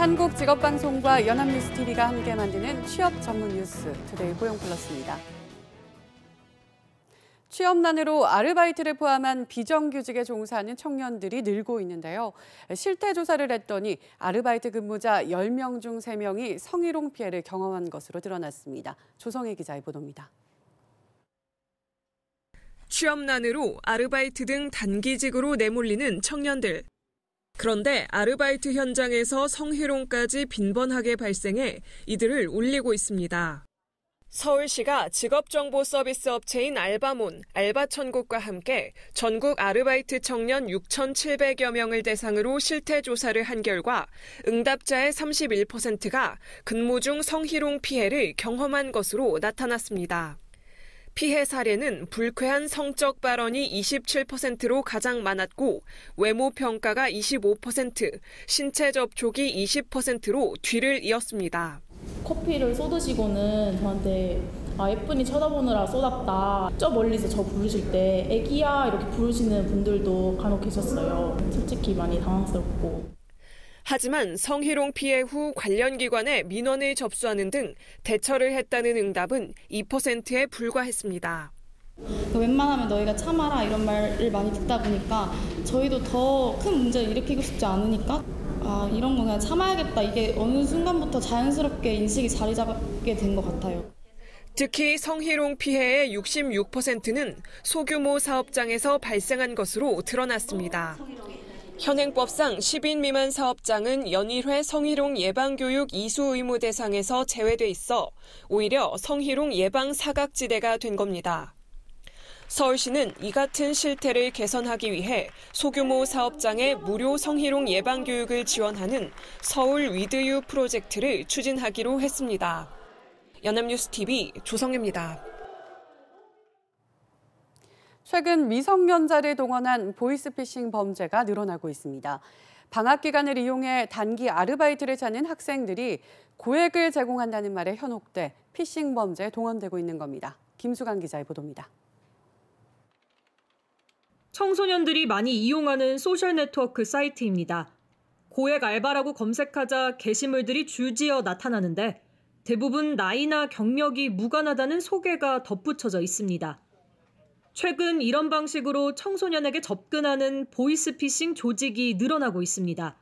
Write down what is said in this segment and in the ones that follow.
한국직업방송과 연합뉴스TV가 함께 만드는 취업 전문 뉴스 투데이 고용플러스입니다. 취업난으로 아르바이트를 포함한 비정규직에 종사하는 청년들이 늘고 있는데요. 실태조사를 했더니 아르바이트 근무자 10명 중 3명이 성희롱 피해를 경험한 것으로 드러났습니다. 조성혜 기자의 보도입니다. 취업난으로 아르바이트 등 단기직으로 내몰리는 청년들. 그런데 아르바이트 현장에서 성희롱까지 빈번하게 발생해 이들을 울리고 있습니다. 서울시가 직업정보 서비스 업체인 알바몬, 알바천국과 함께 전국 아르바이트 청년 6,700여 명을 대상으로 실태조사를 한 결과 응답자의 31%가 근무 중 성희롱 피해를 경험한 것으로 나타났습니다. 피해 사례는 불쾌한 성적 발언이 27%로 가장 많았고 외모 평가가 25%, 신체 접촉이 20%로 뒤를 이었습니다. 커피를 쏟으시고는 저한테 예쁜이 쳐다보느라 쏟았다. 저 멀리서 저 부르실 때 애기야 이렇게 부르시는 분들도 간혹 계셨어요. 솔직히 많이 당황스럽고. 하지만 성희롱 피해 후 관련 기관에 민원을 접수하는 등 대처를 했다는 응답은 2%에 불과했습니다. 웬만하면 너희가 참아라 이런 말을 많이 듣다 보니까 저희도 더 큰 문제를 일으키고 싶지 않으니까 이런 거 그냥 참아야겠다. 이게 어느 순간부터 자연스럽게 인식이 자리 잡게 된 것 같아요. 특히 성희롱 피해의 66%는 소규모 사업장에서 발생한 것으로 드러났습니다. 현행법상 10인 미만 사업장은 연일회 성희롱 예방교육 이수 의무 대상에서 제외돼 있어 오히려 성희롱 예방 사각지대가 된 겁니다. 서울시는 이 같은 실태를 개선하기 위해 소규모 사업장에 무료 성희롱 예방교육을 지원하는 서울 위드유 프로젝트를 추진하기로 했습니다. 연합뉴스TV 조성혜입니다. 최근 미성년자를 동원한 보이스피싱 범죄가 늘어나고 있습니다. 방학 기간을 이용해 단기 아르바이트를 찾는 학생들이 고액을 제공한다는 말에 현혹돼 피싱 범죄에 동원되고 있는 겁니다. 김수강 기자의 보도입니다. 청소년들이 많이 이용하는 소셜 네트워크 사이트입니다. 고액 알바라고 검색하자 게시물들이 줄지어 나타나는데 대부분 나이나 경력이 무관하다는 소개가 덧붙여져 있습니다. 최근 이런 방식으로 청소년에게 접근하는 보이스피싱 조직이 늘어나고 있습니다.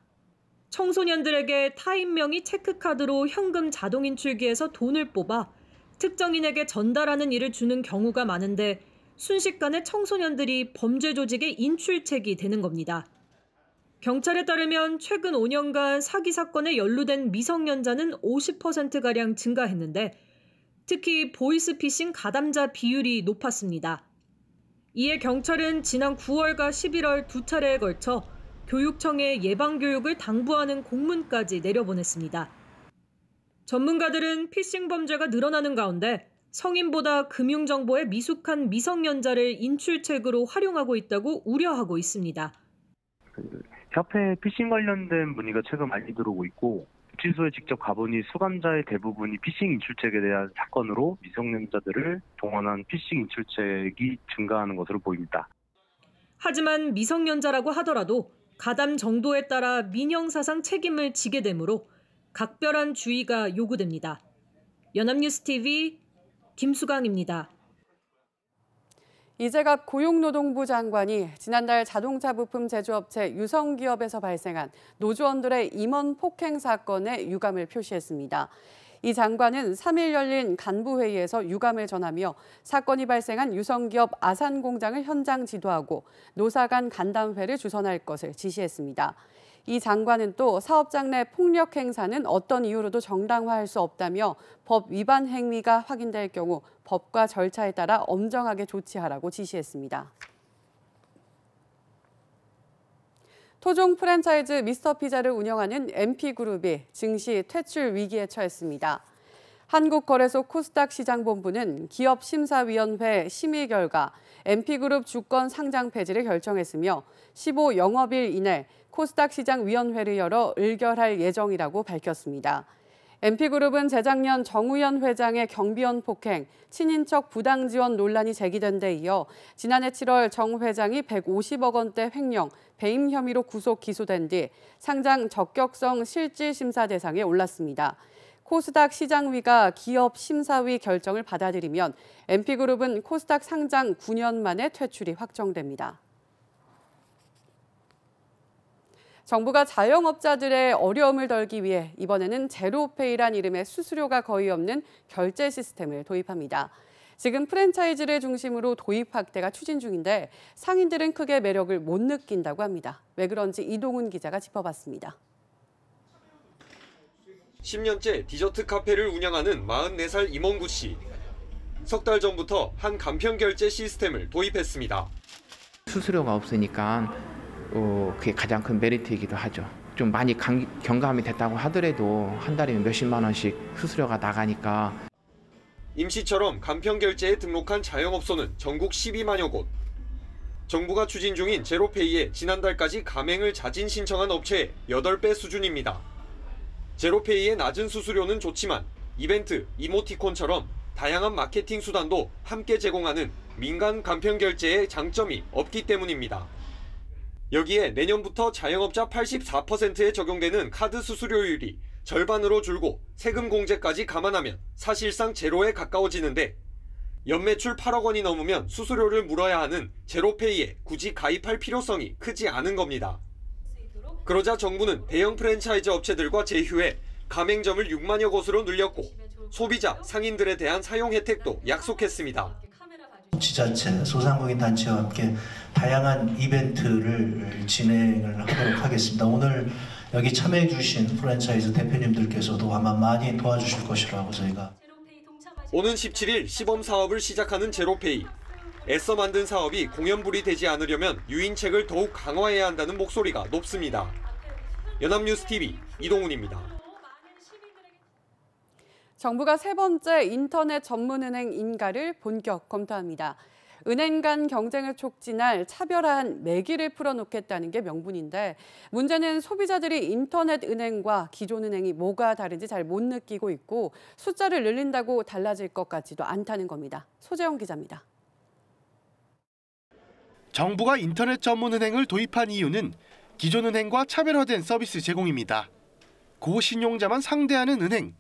청소년들에게 타인명의 체크카드로 현금 자동 인출기에서 돈을 뽑아 특정인에게 전달하는 일을 주는 경우가 많은데 순식간에 청소년들이 범죄 조직의 인출책이 되는 겁니다. 경찰에 따르면 최근 5년간 사기 사건에 연루된 미성년자는 50%가량 증가했는데 특히 보이스피싱 가담자 비율이 높았습니다. 이에 경찰은 지난 9월과 11월 두 차례에 걸쳐 교육청에 예방교육을 당부하는 공문까지 내려보냈습니다. 전문가들은 피싱 범죄가 늘어나는 가운데 성인보다 금융정보에 미숙한 미성년자를 인출책으로 활용하고 있다고 우려하고 있습니다. 협회에 피싱 관련된 문의가 최근 많이 들어오고 있고 구치소에 직접 가보니 수감자의 대부분이 피싱 인출책에 대한 사건으로 미성년자들을 동원한 피싱 인출책이 증가하는 것으로 보입니다. 하지만 미성년자라고 하더라도 가담 정도에 따라 민형사상 책임을 지게 되므로 각별한 주의가 요구됩니다. 연합뉴스TV 김수강입니다. 이재갑 고용노동부 장관이 지난달 자동차 부품 제조업체 유성기업에서 발생한 노조원들의 임원 폭행 사건에 유감을 표시했습니다. 이 장관은 3일 열린 간부회의에서 유감을 전하며 사건이 발생한 유성기업 아산공장을 현장 지도하고 노사 간 간담회를 주선할 것을 지시했습니다. 이 장관은 또 사업장 내 폭력 행사는 어떤 이유로도 정당화할 수 없다며 법 위반 행위가 확인될 경우 법과 절차에 따라 엄정하게 조치하라고 지시했습니다. 토종 프랜차이즈 미스터피자를 운영하는 MP그룹이 증시 퇴출 위기에 처했습니다. 한국거래소 코스닥 시장본부는 기업심사위원회 심의 결과 MP그룹 주권 상장 폐지를 결정했으며 15 영업일 이내 코스닥 시장위원회를 열어 의결할 예정이라고 밝혔습니다. MP그룹은 재작년 정우현 회장의 경비원 폭행, 친인척 부당 지원 논란이 제기된 데 이어 지난해 7월 정 회장이 150억 원대 횡령, 배임 혐의로 구속 기소된 뒤 상장 적격성 실질 심사 대상에 올랐습니다. 코스닥 시장위가 기업 심사위 결정을 받아들이면 MP그룹은 코스닥 상장 9년 만에 퇴출이 확정됩니다. 정부가 자영업자들의 어려움을 덜기 위해 이번에는 제로페이란 이름의 수수료가 거의 없는 결제 시스템을 도입합니다. 지금 프랜차이즈를 중심으로 도입 확대가 추진 중인데 상인들은 크게 매력을 못 느낀다고 합니다. 왜 그런지 이동훈 기자가 짚어봤습니다. 10년째 디저트 카페를 운영하는 44살 임원구 씨. 석 달 전부터 한 간편 결제 시스템을 도입했습니다. 수수료가 없으니까 그게 가장 큰 메리트이기도 하죠. 좀 많이 경감이 됐다고 하더라도 한 달이면 몇십만 원씩 수수료가 나가니까. 임 씨처럼 간편 결제에 등록한 자영업소는 전국 12만여 곳. 정부가 추진 중인 제로페이에 지난달까지 가맹을 자진 신청한 업체의 8배 수준입니다. 제로페이의 낮은 수수료는 좋지만 이벤트, 이모티콘처럼 다양한 마케팅 수단도 함께 제공하는 민간 간편 결제의 장점이 없기 때문입니다. 여기에 내년부터 자영업자 84%에 적용되는 카드 수수료율이 절반으로 줄고 세금 공제까지 감안하면 사실상 제로에 가까워지는데 연매출 8억 원이 넘으면 수수료를 물어야 하는 제로페이에 굳이 가입할 필요성이 크지 않은 겁니다. 그러자 정부는 대형 프랜차이즈 업체들과 제휴해 가맹점을 6만여 곳으로 늘렸고 소비자, 상인들에 대한 사용 혜택도 약속했습니다. 지자체, 소상공인 단체와 함께 다양한 이벤트를 진행을 하도록 하겠습니다. 오늘 여기 참여해 주신 프랜차이즈 대표님들께서도 아마 많이 도와주실 것이라고 저희가. 오는 17일 시범 사업을 시작하는 제로페이. 애써 만든 사업이 공연불이 되지 않으려면 유인책을 더욱 강화해야 한다는 목소리가 높습니다. 연합뉴스TV 이동훈입니다. 정부가 세 번째 인터넷 전문은행 인가를 본격 검토합니다. 은행 간 경쟁을 촉진할 차별화한 매기를 풀어놓겠다는 게 명분인데 문제는 소비자들이 인터넷 은행과 기존 은행이 뭐가 다른지 잘 못 느끼고 있고 숫자를 늘린다고 달라질 것 같지도 않다는 겁니다. 소재영 기자입니다. 정부가 인터넷 전문은행을 도입한 이유는 기존 은행과 차별화된 서비스 제공입니다. 고신용자만 상대하는 은행,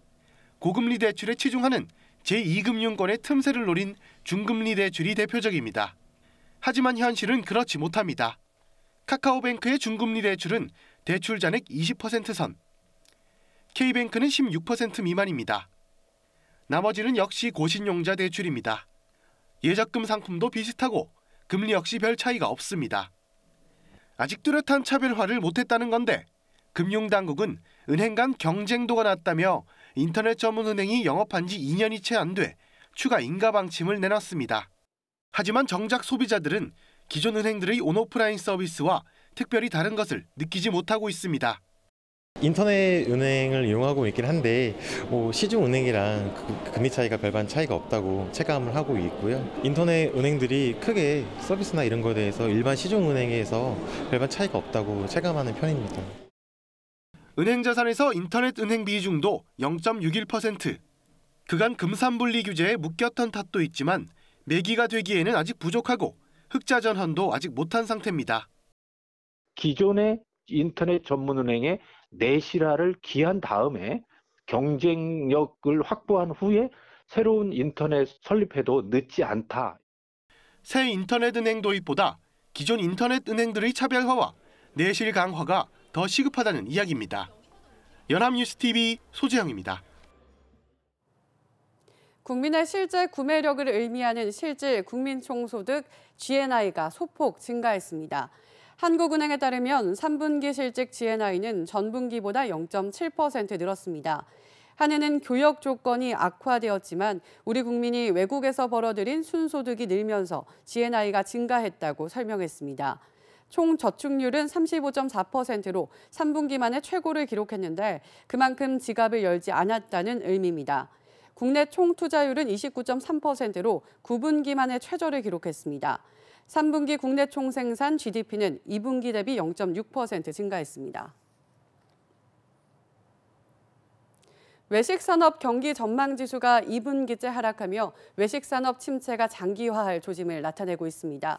고금리 대출에 치중하는 제2금융권의 틈새를 노린 중금리 대출이 대표적입니다. 하지만 현실은 그렇지 못합니다. 카카오뱅크의 중금리 대출은 대출 잔액 20% 선, K뱅크는 16% 미만입니다. 나머지는 역시 고신용자 대출입니다. 예적금 상품도 비슷하고 금리 역시 별 차이가 없습니다. 아직 뚜렷한 차별화를 못했다는 건데 금융당국은 은행 간 경쟁도가 낮다며 인터넷 전문은행이 영업한 지 2년이 채 안 돼 추가 인가 방침을 내놨습니다. 하지만 정작 소비자들은 기존 은행들의 온오프라인 서비스와 특별히 다른 것을 느끼지 못하고 있습니다. 인터넷 은행을 이용하고 있긴 한데 시중 은행이랑 금리 차이가 별반 차이가 없다고 체감을 하고 있고요. 인터넷 은행들이 크게 서비스나 이런 거에 대해서 일반 시중 은행에서 별반 차이가 없다고 체감하는 편입니다. 은행 자산에서 인터넷 은행 비중도 0.61%. 그간 금산분리 규제에 묶였던 탓도 있지만 매기가 되기에는 아직 부족하고 흑자 전환도 아직 못한 상태입니다. 기존의 인터넷 전문은행의 내실화를 기한 다음에 경쟁력을 확보한 후에 새로운 인터넷 설립해도 늦지 않다. 새 인터넷 은행 도입보다 기존 인터넷 은행들의 차별화와 내실 강화가 더 시급하다는 이야기입니다. 연합뉴스TV 소재영입니다. 국민의 실제 구매력을 의미하는 실질 국민총소득 GNI가 소폭 증가했습니다. 한국은행에 따르면 3분기 실직 GNI는 전분기보다 0.7% 늘었습니다. 한은은 교역 조건이 악화되었지만 우리 국민이 외국에서 벌어들인 순소득이 늘면서 GNI가 증가했다고 설명했습니다. 총 저축률은 35.4%로 3분기 만에 최고를 기록했는데 그만큼 지갑을 열지 않았다는 의미입니다. 국내 총 투자율은 29.3%로 9분기 만에 최저를 기록했습니다. 3분기 국내 총생산 GDP는 2분기 대비 0.6% 증가했습니다. 외식산업 경기 전망지수가 2분기째 하락하며 외식산업 침체가 장기화할 조짐을 나타내고 있습니다.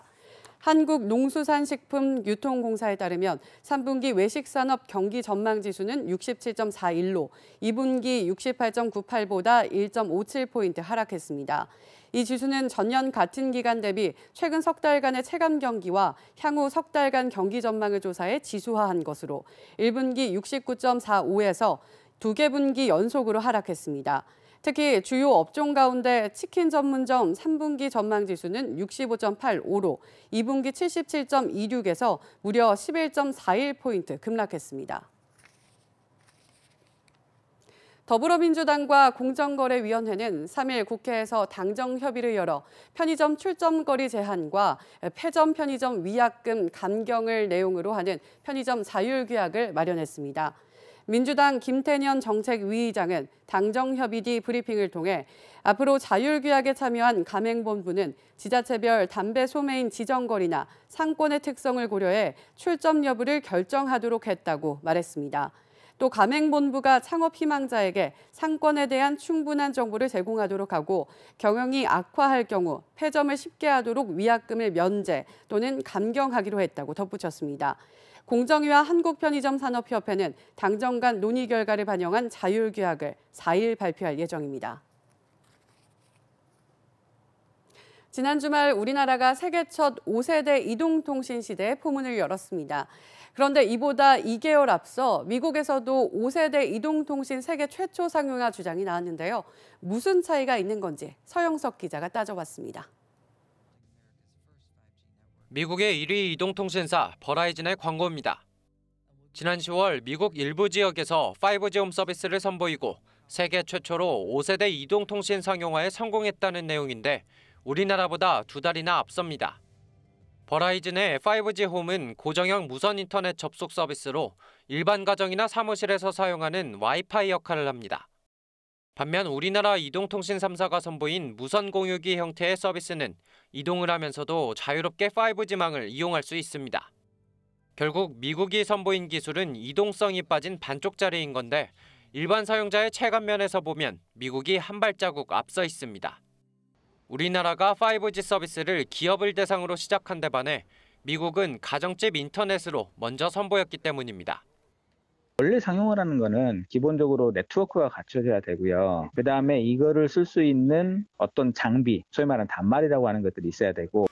한국농수산식품유통공사에 따르면 3분기 외식산업 경기 전망지수는 67.41로 2분기 68.98보다 1.57포인트 하락했습니다. 이 지수는 전년 같은 기간 대비 최근 석 달간의 체감 경기와 향후 석 달간 경기 전망을 조사해 지수화한 것으로 1분기 69.45에서 2개 분기 연속으로 하락했습니다. 특히 주요 업종 가운데 치킨 전문점 3분기 전망지수는 65.85로 2분기 77.26에서 무려 11.41포인트 급락했습니다. 더불어민주당과 공정거래위원회는 3일 국회에서 당정 협의를 열어 편의점 출점거리 제한과 폐점 편의점 위약금 감경을 내용으로 하는 편의점 자율규약을 마련했습니다. 민주당 김태년 정책위의장은 당정협의 뒤 브리핑을 통해 앞으로 자율규약에 참여한 가맹본부는 지자체별 담배 소매인 지정거리나 상권의 특성을 고려해 출점 여부를 결정하도록 했다고 말했습니다. 또 가맹본부가 창업 희망자에게 상권에 대한 충분한 정보를 제공하도록 하고 경영이 악화할 경우 폐점을 쉽게 하도록 위약금을 면제 또는 감경하기로 했다고 덧붙였습니다. 공정위와 한국편의점산업협회는 당정 간 논의 결과를 반영한 자율규약을 4일 발표할 예정입니다. 지난 주말 우리나라가 세계 첫 5세대 이동통신 시대에 포문을 열었습니다. 그런데 이보다 2개월 앞서 미국에서도 5세대 이동통신 세계 최초 상용화 주장이 나왔는데요. 무슨 차이가 있는 건지 서영석 기자가 따져봤습니다. 미국의 1위 이동통신사 버라이즌의 광고입니다. 지난 10월 미국 일부 지역에서 5G 홈 서비스를 선보이고 세계 최초로 5세대 이동통신 상용화에 성공했다는 내용인데 우리나라보다 2달이나 앞섭니다. 버라이즌의 5G 홈은 고정형 무선 인터넷 접속 서비스로 일반 가정이나 사무실에서 사용하는 와이파이 역할을 합니다. 반면 우리나라 이동통신 3사가 선보인 무선 공유기 형태의 서비스는 이동을 하면서도 자유롭게 5G망을 이용할 수 있습니다. 결국 미국이 선보인 기술은 이동성이 빠진 반쪽짜리인 건데 일반 사용자의 체감면에서 보면 미국이 한 발자국 앞서 있습니다. 우리나라가 5G 서비스를 기업을 대상으로 시작한 데 반해 미국은 가정집 인터넷으로 먼저 선보였기 때문입니다. 원래 상용을 하는 거는 기본적으로 네트워크가 갖춰져야 되고요. 그다음에 이거를 쓸 수 있는 어떤 장비, 소위 말하는 단말이라고 하는 것들이 있어야 되고.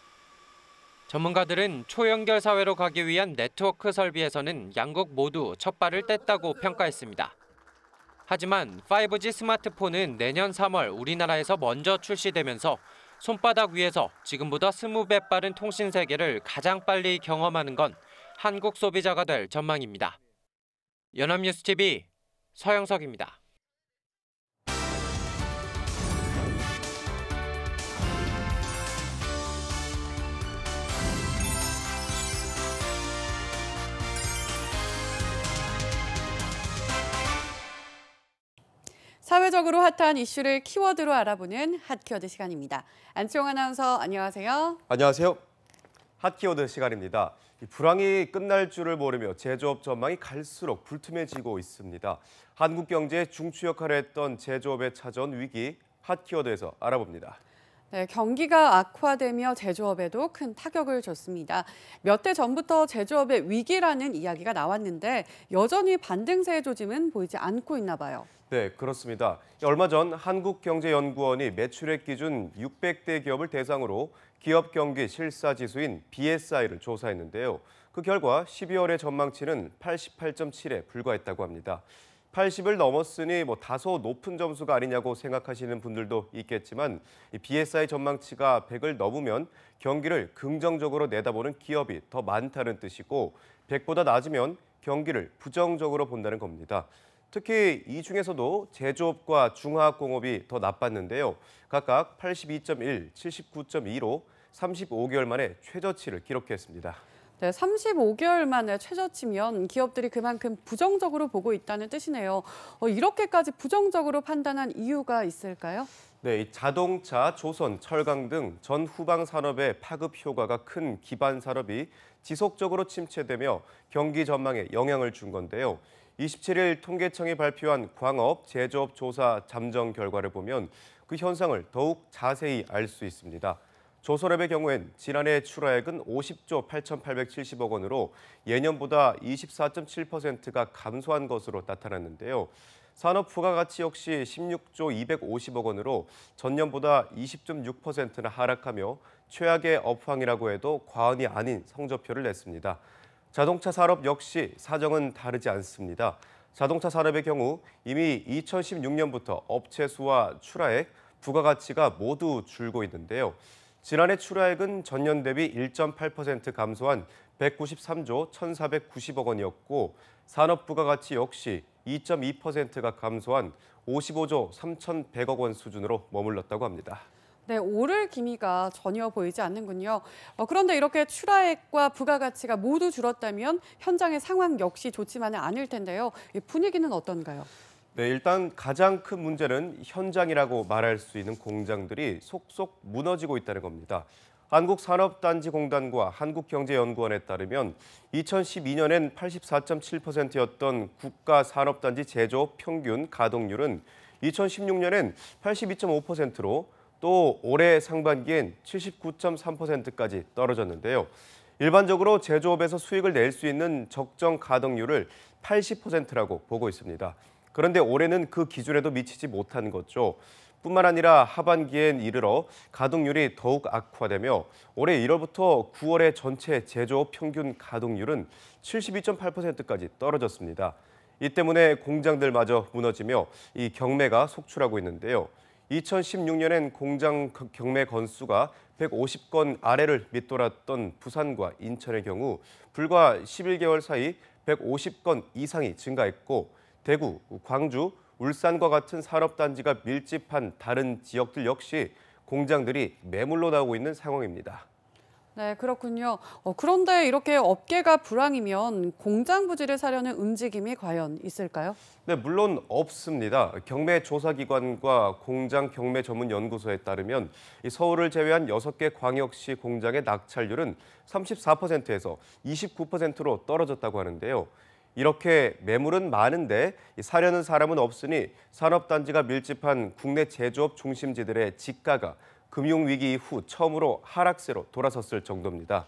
전문가들은 초연결 사회로 가기 위한 네트워크 설비에서는 양국 모두 첫 발을 뗐다고 평가했습니다. 하지만 5G 스마트폰은 내년 3월 우리나라에서 먼저 출시되면서 손바닥 위에서 지금보다 20배 빠른 통신 세계를 가장 빨리 경험하는 건 한국 소비자가 될 전망입니다. 연합뉴스TV 서영석입니다. 사회적으로 핫한 이슈를 키워드로 알아보는 핫키워드 시간입니다. 안치홍 아나운서 안녕하세요. 안녕하세요. 핫키워드 시간입니다. 불황이 끝날 줄을 모르며 제조업 전망이 갈수록 불투명해지고 있습니다. 한국 경제의 중추 역할을 했던 제조업에 찾아온 위기, 핫키워드에서 알아봅니다. 네, 경기가 악화되며 제조업에도 큰 타격을 줬습니다. 몇 해 전부터 제조업의 위기라는 이야기가 나왔는데 여전히 반등세의 조짐은 보이지 않고 있나 봐요. 네, 그렇습니다. 얼마 전 한국경제연구원이 매출액 기준 600대 기업을 대상으로 기업 경기 실사지수인 BSI를 조사했는데요. 그 결과 12월의 전망치는 88.7에 불과했다고 합니다. 80을 넘었으니 다소 높은 점수가 아니냐고 생각하시는 분들도 있겠지만 이 BSI 전망치가 100을 넘으면 경기를 긍정적으로 내다보는 기업이 더 많다는 뜻이고 100보다 낮으면 경기를 부정적으로 본다는 겁니다. 특히 이 중에서도 제조업과 중화학공업이 더 나빴는데요. 각각 82.1, 79.2로 35개월 만에 최저치를 기록했습니다. 네, 35개월 만에 최저치면 기업들이 그만큼 부정적으로 보고 있다는 뜻이네요. 이렇게까지 부정적으로 판단한 이유가 있을까요? 네, 이 자동차, 조선, 철강 등 전후방 산업의 파급 효과가 큰 기반 산업이 지속적으로 침체되며 경기 전망에 영향을 준 건데요. 27일 통계청이 발표한 광업, 제조업 조사 잠정 결과를 보면 그 현상을 더욱 자세히 알 수 있습니다. 조선업의 경우엔 지난해 출하액은 50조 8,870억 원으로 예년보다 24.7%가 감소한 것으로 나타났는데요. 산업 부가가치 역시 16조 250억 원으로 전년보다 20.6%나 하락하며 최악의 업황이라고 해도 과언이 아닌 성적표를 냈습니다. 자동차 산업 역시 사정은 다르지 않습니다. 자동차 산업의 경우 이미 2016년부터 업체 수와 출하액, 부가가치가 모두 줄고 있는데요. 지난해 출하액은 전년 대비 1.8% 감소한 193조 1,490억 원이었고 산업 부가가치 역시 2.2%가 감소한 55조 3,100억 원 수준으로 머물렀다고 합니다. 네, 오를 기미가 전혀 보이지 않는군요. 그런데 이렇게 출하액과 부가가치가 모두 줄었다면 현장의 상황 역시 좋지만은 않을 텐데요. 이 분위기는 어떤가요? 네, 일단 가장 큰 문제는 현장이라고 말할 수 있는 공장들이 속속 무너지고 있다는 겁니다. 한국산업단지공단과 한국경제연구원에 따르면 2012년엔 84.7%였던 국가산업단지 제조업 평균 가동률은 2016년엔 82.5%로 또 올해 상반기엔 79.3%까지 떨어졌는데요. 일반적으로 제조업에서 수익을 낼 수 있는 적정 가동률을 80%라고 보고 있습니다. 그런데 올해는 그 기준에도 미치지 못한 거죠. 뿐만 아니라 하반기엔 이르러 가동률이 더욱 악화되며 올해 1월부터 9월의 전체 제조업 평균 가동률은 72.8%까지 떨어졌습니다. 이 때문에 공장들마저 무너지며 이 경매가 속출하고 있는데요. 2016년엔 공장 경매 건수가 150건 아래를 밑돌았던 부산과 인천의 경우 불과 11개월 사이 150건 이상이 증가했고 대구, 광주, 울산과 같은 산업단지가 밀집한 다른 지역들 역시 공장들이 매물로 나오고 있는 상황입니다. 네, 그렇군요. 그런데 이렇게 업계가 불황이면 공장 부지를 사려는 움직임이 과연 있을까요? 네, 물론 없습니다. 경매 조사기관과 공장 경매 전문 연구소에 따르면 서울을 제외한 6개 광역시 공장의 낙찰률은 34%에서 29%로 떨어졌다고 하는데요. 이렇게 매물은 많은데 사려는 사람은 없으니 산업단지가 밀집한 국내 제조업 중심지들의 지가가 금융위기 이후 처음으로 하락세로 돌아섰을 정도입니다.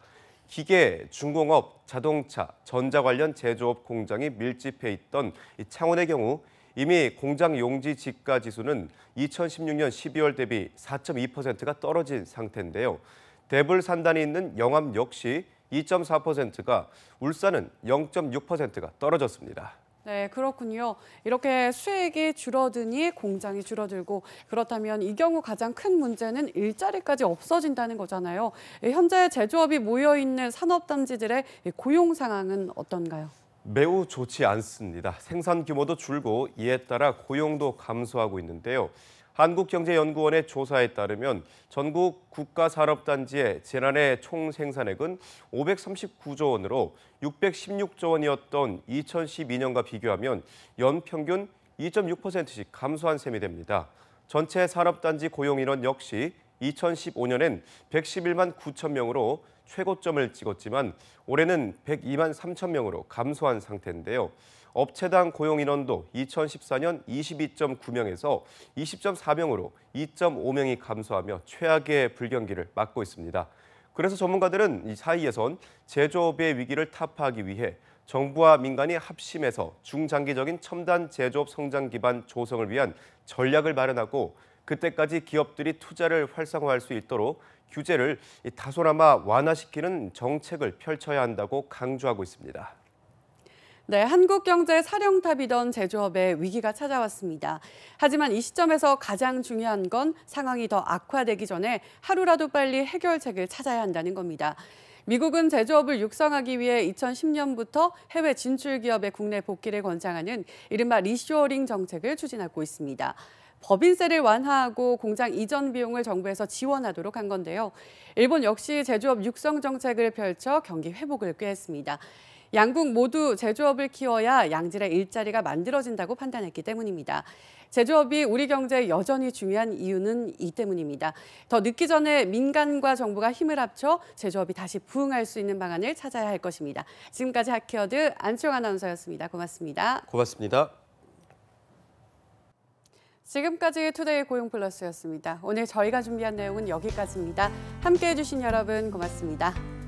기계, 중공업, 자동차, 전자 관련 제조업 공장이 밀집해 있던 창원의 경우 이미 공장 용지 지가 지수는 2016년 12월 대비 4.2%가 떨어진 상태인데요. 대불 산단이 있는 영암 역시 2.4%가, 울산은 0.6%가 떨어졌습니다. 네, 그렇군요. 이렇게 수익이 줄어드니 공장이 줄어들고 그렇다면 이 경우 가장 큰 문제는 일자리까지 없어진다는 거잖아요. 현재 제조업이 모여있는 산업단지들의 고용 상황은 어떤가요? 매우 좋지 않습니다. 생산 규모도 줄고 이에 따라 고용도 감소하고 있는데요. 한국경제연구원의 조사에 따르면 전국 국가산업단지의 지난해 총 생산액은 539조 원으로 616조 원이었던 2012년과 비교하면 연평균 2.6%씩 감소한 셈이 됩니다. 전체 산업단지 고용인원 역시 2015년엔 111만 9천 명으로 최고점을 찍었지만 올해는 102만 3천 명으로 감소한 상태인데요. 업체당 고용 인원도 2014년 22.9명에서 20.4명으로 2.5명이 감소하며 최악의 불경기를 맞고 있습니다. 그래서 전문가들은 이 사이에선 제조업의 위기를 타파하기 위해 정부와 민간이 합심해서 중장기적인 첨단 제조업 성장 기반 조성을 위한 전략을 마련하고 그때까지 기업들이 투자를 활성화할 수 있도록 규제를 다소나마 완화시키는 정책을 펼쳐야 한다고 강조하고 있습니다. 네, 한국 경제의 사령탑이던 제조업에 위기가 찾아왔습니다. 하지만 이 시점에서 가장 중요한 건 상황이 더 악화되기 전에 하루라도 빨리 해결책을 찾아야 한다는 겁니다. 미국은 제조업을 육성하기 위해 2010년부터 해외 진출 기업의 국내 복귀를 권장하는 이른바 리쇼어링 정책을 추진하고 있습니다. 법인세를 완화하고 공장 이전 비용을 정부에서 지원하도록 한 건데요. 일본 역시 제조업 육성 정책을 펼쳐 경기 회복을 꾀했습니다. 양국 모두 제조업을 키워야 양질의 일자리가 만들어진다고 판단했기 때문입니다. 제조업이 우리 경제에 여전히 중요한 이유는 이 때문입니다. 더 늦기 전에 민간과 정부가 힘을 합쳐 제조업이 다시 부흥할 수 있는 방안을 찾아야 할 것입니다. 지금까지 핫키워드 안치홍 아나운서였습니다. 고맙습니다. 고맙습니다. 지금까지 투데이 고용플러스였습니다. 오늘 저희가 준비한 내용은 여기까지입니다. 함께해 주신 여러분 고맙습니다.